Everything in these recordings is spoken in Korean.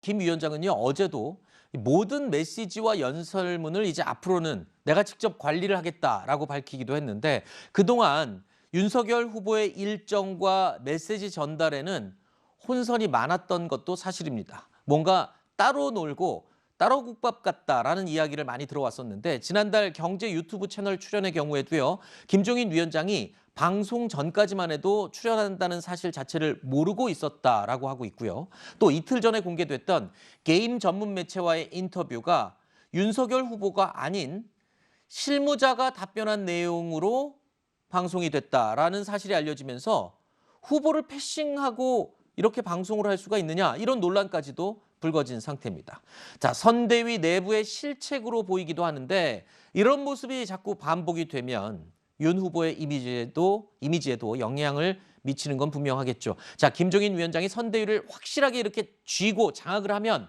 김 위원장은요, 어제도 모든 메시지와 연설문을 이제 앞으로는 내가 직접 관리를 하겠다라고 밝히기도 했는데, 그동안 윤석열 후보의 일정과 메시지 전달에는 혼선이 많았던 것도 사실입니다. 뭔가 따로 놀고 따로 국밥 같다라는 이야기를 많이 들어왔었는데, 지난달 경제 유튜브 채널 출연의 경우에도요, 김종인 위원장이 방송 전까지만 해도 출연한다는 사실 자체를 모르고 있었다라고 하고 있고요. 또 이틀 전에 공개됐던 게임 전문 매체와의 인터뷰가 윤석열 후보가 아닌 실무자가 답변한 내용으로 방송이 됐다라는 사실이 알려지면서 후보를 패싱하고 이렇게 방송을 할 수가 있느냐, 이런 논란까지도 불거진 상태입니다. 자, 선대위 내부의 실책으로 보이기도 하는데, 이런 모습이 자꾸 반복이 되면 윤 후보의 이미지에도 영향을 미치는 건 분명하겠죠. 자, 김종인 위원장이 선대위를 확실하게 이렇게 쥐고 장악을 하면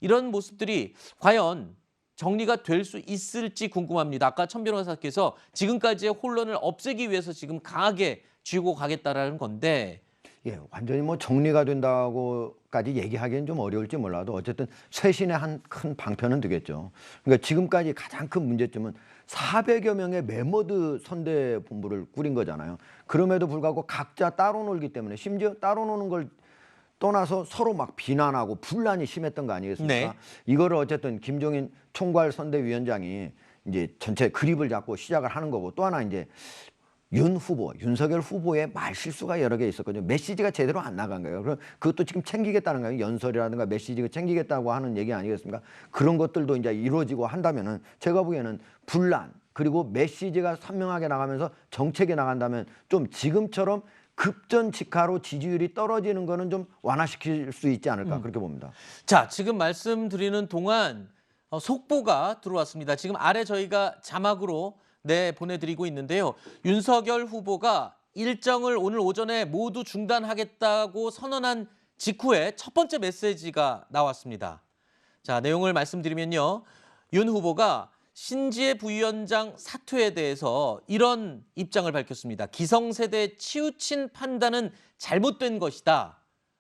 이런 모습들이 과연 정리가 될 수 있을지 궁금합니다. 아까 천 변호사께서 지금까지의 혼란을 없애기 위해서 지금 강하게 쥐고 가겠다라는 건데, 예, 완전히 뭐 정리가 된다고까지 얘기하기는 좀 어려울지 몰라도 어쨌든 쇄신의 한 큰 방편은 되겠죠. 그러니까 지금까지 가장 큰 문제점은 400여 명의 메모드 선대본부를 꾸린 거잖아요. 그럼에도 불구하고 각자 따로 놀기 때문에, 심지어 따로 노는 걸 떠나서 서로 막 비난하고 분란이 심했던 거 아니겠습니까? 네. 이거를 어쨌든 김종인 총괄 선대위원장이 이제 전체 그립을 잡고 시작을 하는 거고, 또 하나 이제 윤석열 후보의 말 실수가 여러 개 있었거든요. 메시지가 제대로 안 나간 거예요. 그럼 그것도 지금 챙기겠다는 거예요. 연설이라든가 메시지가 챙기겠다고 하는 얘기 아니겠습니까? 그런 것들도 이제 이루어지고 한다면은, 제가 보기에는 분란, 그리고 메시지가 선명하게 나가면서 정책이 나간다면 좀 지금처럼 급전직하로 지지율이 떨어지는 거는 좀 완화시킬 수 있지 않을까, 그렇게 봅니다. 자, 지금 말씀드리는 동안 속보가 들어왔습니다. 지금 아래 저희가 자막으로 보내드리고 있는데요. 윤석열 후보가 일정을 오늘 오전에 모두 중단하겠다고 선언한 직후에 첫 번째 메시지가 나왔습니다. 자, 내용을 말씀드리면요. 윤 후보가 신지혜 부위원장 사퇴에 대해서 이런 입장을 밝혔습니다. 기성세대에 치우친 판단은 잘못된 것이다.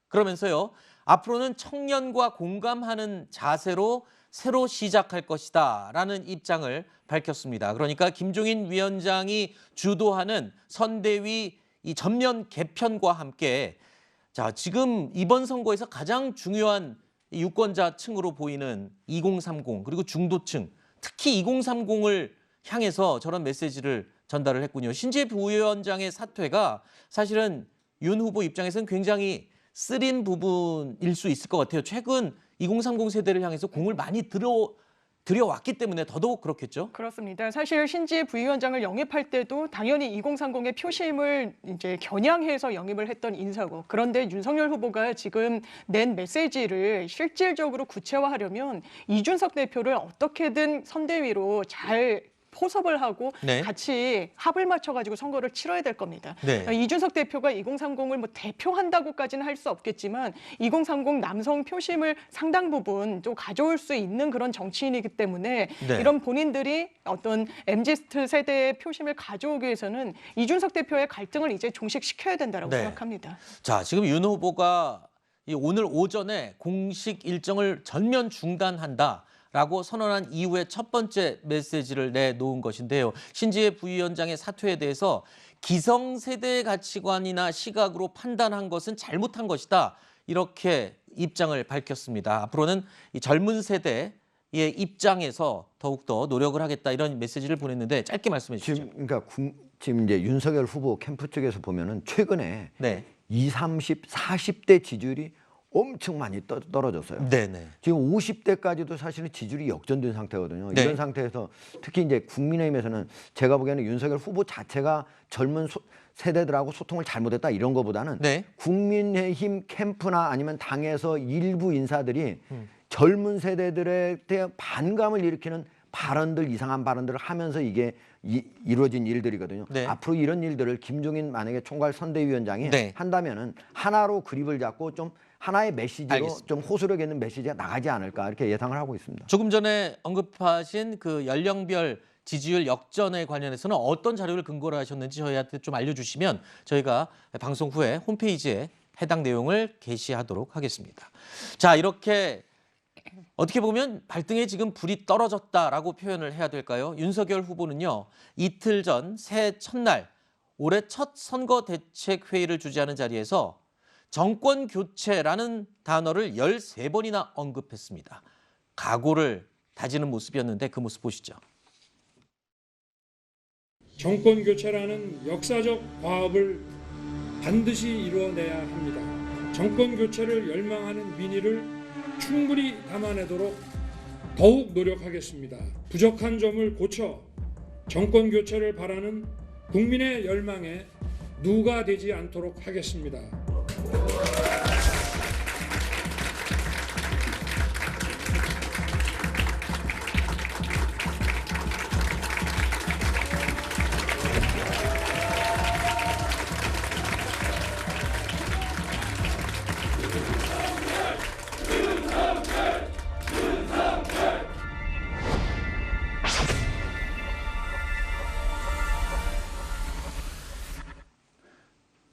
그러면서요, 앞으로는 청년과 공감하는 자세로 새로 시작할 것이다 라는 입장을 밝혔습니다. 그러니까 김종인 위원장이 주도하는 선대위 이 전면 개편과 함께, 자, 지금 이번 선거에서 가장 중요한 유권자층으로 보이는 2030, 그리고 중도층, 특히 2030을 향해서 저런 메시지를 전달을 했군요. 신지혜 부위원장의 사퇴가 사실은 윤 후보 입장에서는 굉장히 쓰린 부분일 수 있을 것 같아요. 최근 2030 세대를 향해서 공을 많이 들여왔기 때문에 더더욱 그렇겠죠. 그렇습니다. 사실 신지혜 부위원장을 영입할 때도 당연히 2030의 표심을 이제 겨냥해서 영입을 했던 인사고, 그런데 윤석열 후보가 지금 낸 메시지를 실질적으로 구체화하려면 이준석 대표를 어떻게든 선대위로 잘 포섭을 하고 네. 같이 합을 맞춰가지고 선거를 치러야 될 겁니다. 네. 이준석 대표가 2030을 뭐 대표한다고까지는 할 수 없겠지만 2030 남성 표심을 상당 부분 좀 가져올 수 있는 그런 정치인이기 때문에, 네. 이런 본인들이 어떤 MZ 세대의 표심을 가져오기 위해서는 이준석 대표의 갈등을 이제 종식시켜야 된다고 네. 생각합니다. 자, 지금 윤 후보가 오늘 오전에 공식 일정을 전면 중단한다라고 선언한 이후에 첫 번째 메시지를 내놓은 것인데요. 신지혜 부위원장의 사퇴에 대해서 기성세대의 가치관이나 시각으로 판단한 것은 잘못한 것이다, 이렇게 입장을 밝혔습니다. 앞으로는 이 젊은 세대의 입장에서 더욱더 노력을 하겠다, 이런 메시지를 보냈는데 짧게 말씀해 주시죠. 지금 이제 윤석열 후보 캠프 쪽에서 보면은 최근에 네. 20, 30, 40대 지지율이 엄청 많이 떨어졌어요. 네네. 지금 50대까지도 사실은 지지율이 역전된 상태거든요. 네. 이런 상태에서 특히 이제 국민의힘에서는 제가 보기에는 윤석열 후보 자체가 젊은 세대들하고 소통을 잘못했다, 이런 것보다는 네. 국민의힘 캠프나 아니면 당에서 일부 인사들이 젊은 세대들에 대한 반감을 일으키는 발언들, 이상한 발언들을 하면서 이게 이루어진 일들이거든요. 네. 앞으로 이런 일들을 김종인 만약에 총괄 선대위원장이 네. 한다면은 하나로 그립을 잡고 좀 하나의 메시지로 알겠습니다. 좀 호소력 있는 메시지가 나가지 않을까, 이렇게 예상을 하고 있습니다. 조금 전에 언급하신 그 연령별 지지율 역전에 관련해서는 어떤 자료를 근거로 하셨는지 저희한테 좀 알려주시면 저희가 방송 후에 홈페이지에 해당 내용을 게시하도록 하겠습니다. 자, 이렇게 어떻게 보면 발등에 지금 불이 떨어졌다라고 표현을 해야 될까요? 윤석열 후보는요, 이틀 전 새해 첫날 올해 첫 선거대책회의를 주재하는 자리에서 정권 교체라는 단어를 13번이나 언급했습니다. 각오를 다지는 모습이었는데 그 모습 보시죠. 정권 교체라는 역사적 과업을 반드시 이루어내야 합니다. 정권 교체를 열망하는 민의를 충분히 담아내도록 더욱 노력하겠습니다. 부족한 점을 고쳐 정권 교체를 바라는 국민의 열망에 누가 되지 않도록 하겠습니다.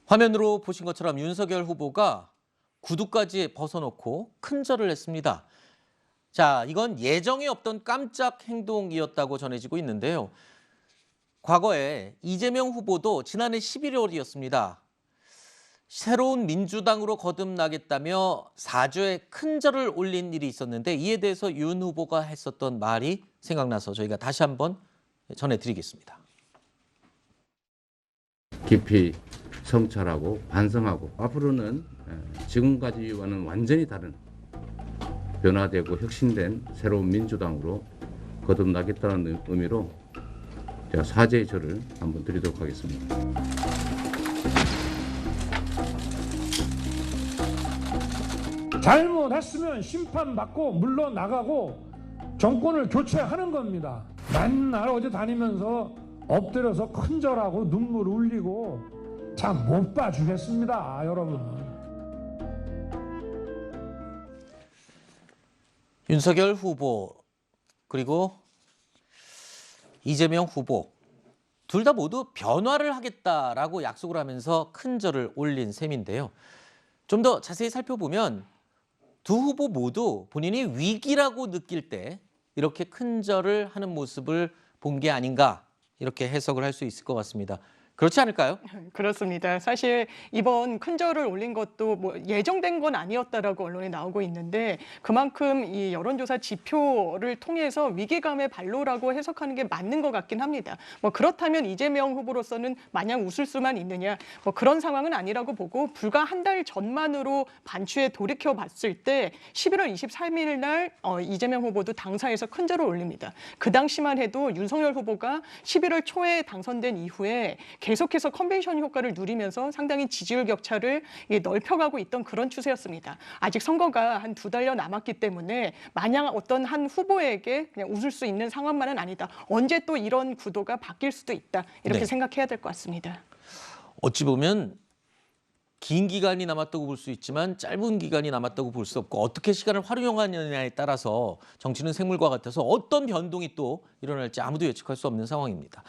화면으로 보신 것처럼 윤석열 후보가 구두까지 벗어놓고 큰절을 했습니다. 자, 이건 예정에 없던 깜짝 행동이었다고 전해지고 있는데요. 과거에 이재명 후보도 지난해 11월이었습니다. 새로운 민주당으로 거듭나겠다며 사주에 큰절을 올린 일이 있었는데 이에 대해서 윤 후보가 했었던 말이 생각나서 저희가 다시 한번 전해드리겠습니다. 깊이 성찰하고 반성하고 앞으로는 지금까지와는 완전히 다른 변화되고 혁신된 새로운 민주당으로 거듭나겠다는 의미로 제가 사죄의 절을 한번 드리도록 하겠습니다. 잘못했으면 심판받고 물러나가고 정권을 교체하는 겁니다. 맨날 어디 다니면서 엎드려서 큰절하고 눈물 흘리고 참 못 봐주겠습니다, 여러분. 윤석열 후보 그리고 이재명 후보 둘 다 모두 변화를 하겠다라고 약속을 하면서 큰절을 올린 셈인데요. 좀 더 자세히 살펴보면 두 후보 모두 본인이 위기라고 느낄 때 이렇게 큰절을 하는 모습을 본 게 아닌가 이렇게 해석을 할 수 있을 것 같습니다. 그렇지 않을까요? 그렇습니다. 사실 이번 큰절을 올린 것도 뭐 예정된 건 아니었다라고 언론에 나오고 있는데 그만큼 이 여론조사 지표를 통해서 위기감의 발로라고 해석하는 게 맞는 것 같긴 합니다. 뭐 그렇다면 이재명 후보로서는 마냥 웃을 수만 있느냐 뭐 그런 상황은 아니라고 보고 불과 한 달 전만으로 반추에 돌이켜 봤을 때 11월 23일 날 이재명 후보도 당사에서 큰절을 올립니다. 그 당시만 해도 윤석열 후보가 11월 초에 당선된 이후에 계속해서 컨벤션 효과를 누리면서 상당히 지지율 격차를 넓혀가고 있던 그런 추세였습니다. 아직 선거가 한 2달여 남았기 때문에 마냥 어떤 한 후보에게 그냥 웃을 수 있는 상황만은 아니다. 언제 또 이런 구도가 바뀔 수도 있다. 이렇게 네. 생각해야 될 것 같습니다. 어찌 보면 긴 기간이 남았다고 볼 수 있지만 짧은 기간이 남았다고 볼 수 없고 어떻게 시간을 활용하느냐에 따라서 정치는 생물과 같아서 어떤 변동이 또 일어날지 아무도 예측할 수 없는 상황입니다.